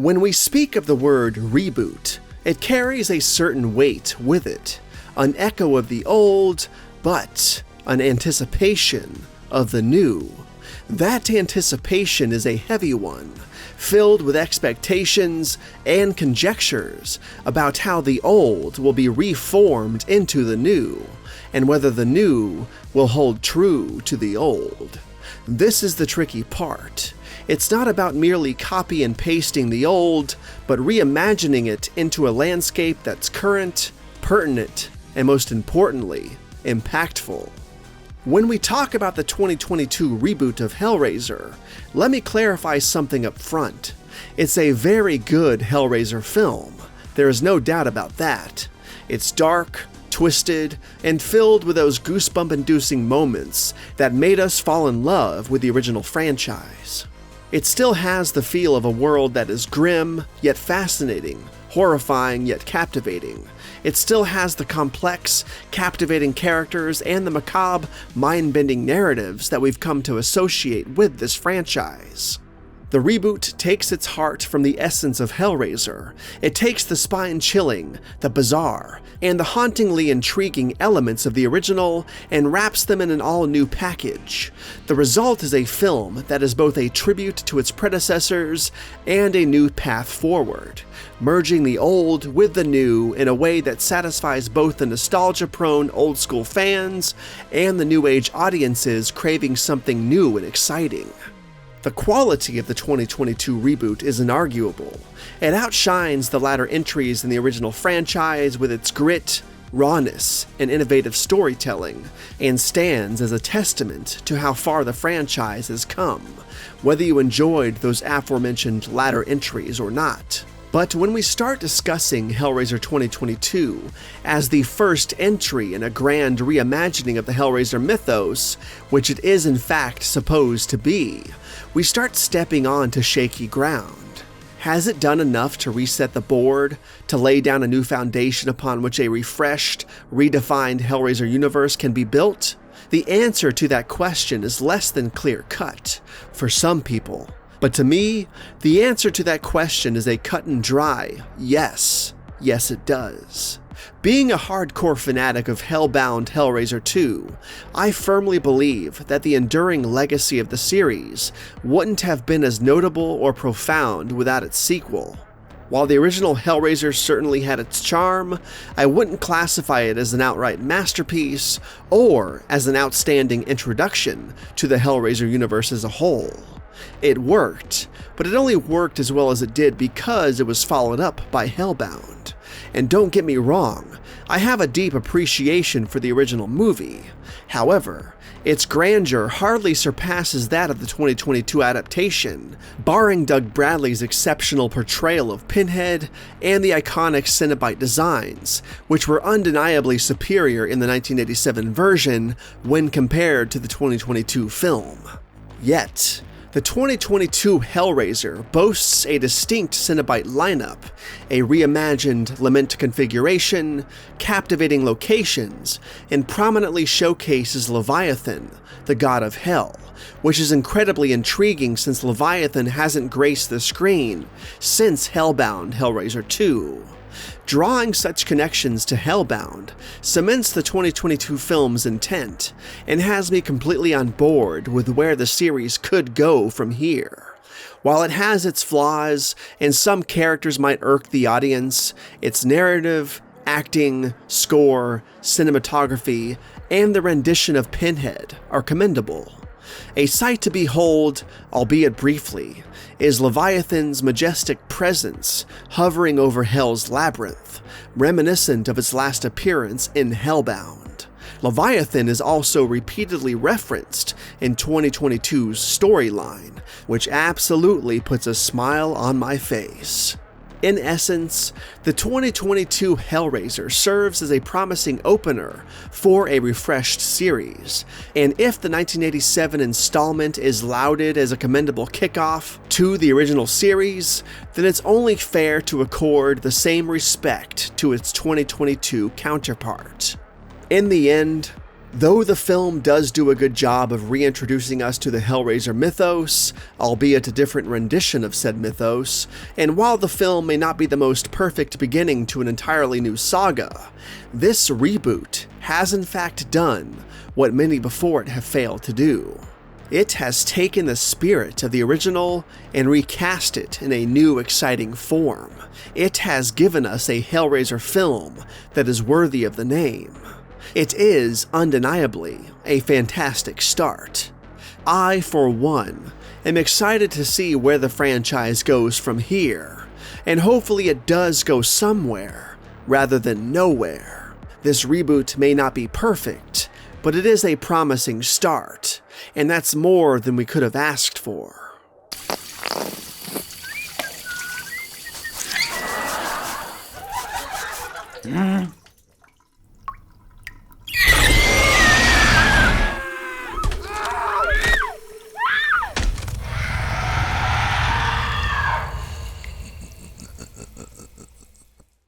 When we speak of the word reboot, it carries a certain weight with it, an echo of the old, but an anticipation of the new. That anticipation is a heavy one, filled with expectations and conjectures about how the old will be reformed into the new, and whether the new will hold true to the old. This is the tricky part. It's not about merely copy and pasting the old, but reimagining it into a landscape that's current, pertinent, and most importantly, impactful. When we talk about the 2022 reboot of Hellraiser, let me clarify something up front. It's a very good Hellraiser film. There is no doubt about that. It's dark, twisted, and filled with those goosebump-inducing moments that made us fall in love with the original franchise. It still has the feel of a world that is grim, yet fascinating, horrifying, yet captivating. It still has the complex, captivating characters and the macabre, mind-bending narratives that we've come to associate with this franchise. The reboot takes its heart from the essence of Hellraiser. It takes the spine-chilling, the bizarre, and the hauntingly intriguing elements of the original and wraps them in an all-new package. The result is a film that is both a tribute to its predecessors and a new path forward, merging the old with the new in a way that satisfies both the nostalgia-prone old-school fans and the new-age audiences craving something new and exciting. The quality of the 2022 reboot is inarguable. It outshines the latter entries in the original franchise with its grit, rawness, and innovative storytelling, and stands as a testament to how far the franchise has come, whether you enjoyed those aforementioned latter entries or not. But when we start discussing Hellraiser 2022 as the first entry in a grand reimagining of the Hellraiser mythos, which it is in fact supposed to be, we start stepping onto shaky ground. Has it done enough to reset the board, to lay down a new foundation upon which a refreshed, redefined Hellraiser universe can be built? The answer to that question is less than clear-cut for some people. But to me, the answer to that question is a cut and dry yes. Yes, it does. Being a hardcore fanatic of Hellbound Hellraiser 2, I firmly believe that the enduring legacy of the series wouldn't have been as notable or profound without its sequel. While the original Hellraiser certainly had its charm, I wouldn't classify it as an outright masterpiece or as an outstanding introduction to the Hellraiser universe as a whole. It worked, but it only worked as well as it did because it was followed up by Hellbound. And don't get me wrong, I have a deep appreciation for the original movie. However, its grandeur hardly surpasses that of the 2022 adaptation, barring Doug Bradley's exceptional portrayal of Pinhead and the iconic Cenobite designs, which were undeniably superior in the 1987 version when compared to the 2022 film. Yet, the 2022 Hellraiser boasts a distinct Cenobite lineup, a reimagined Lament configuration, captivating locations, and prominently showcases Leviathan, the god of hell, which is incredibly intriguing since Leviathan hasn't graced the screen since Hellbound Hellraiser 2. Drawing such connections to Hellbound cements the 2022 film's intent and has me completely on board with where the series could go from here. While it has its flaws and some characters might irk the audience, its narrative, acting, score, cinematography, and the rendition of Pinhead are commendable. A sight to behold, albeit briefly, is Leviathan's majestic presence hovering over Hell's labyrinth, reminiscent of its last appearance in Hellbound. Leviathan is also repeatedly referenced in 2022's storyline, which absolutely puts a smile on my face. In essence, the 2022 Hellraiser serves as a promising opener for a refreshed series, and if the 1987 installment is lauded as a commendable kickoff to the original series, then it's only fair to accord the same respect to its 2022 counterpart. In the end, Though the film does do a good job of reintroducing us to the Hellraiser mythos, albeit a different rendition of said mythos, and while the film may not be the most perfect beginning to an entirely new saga, this reboot has in fact done what many before it have failed to do. It has taken the spirit of the original and recast it in a new, exciting form. It has given us a Hellraiser film that is worthy of the name. It is, undeniably, a fantastic start. I, for one, am excited to see where the franchise goes from here, and hopefully it does go somewhere, rather than nowhere. This reboot may not be perfect, but it is a promising start, and that's more than we could have asked for.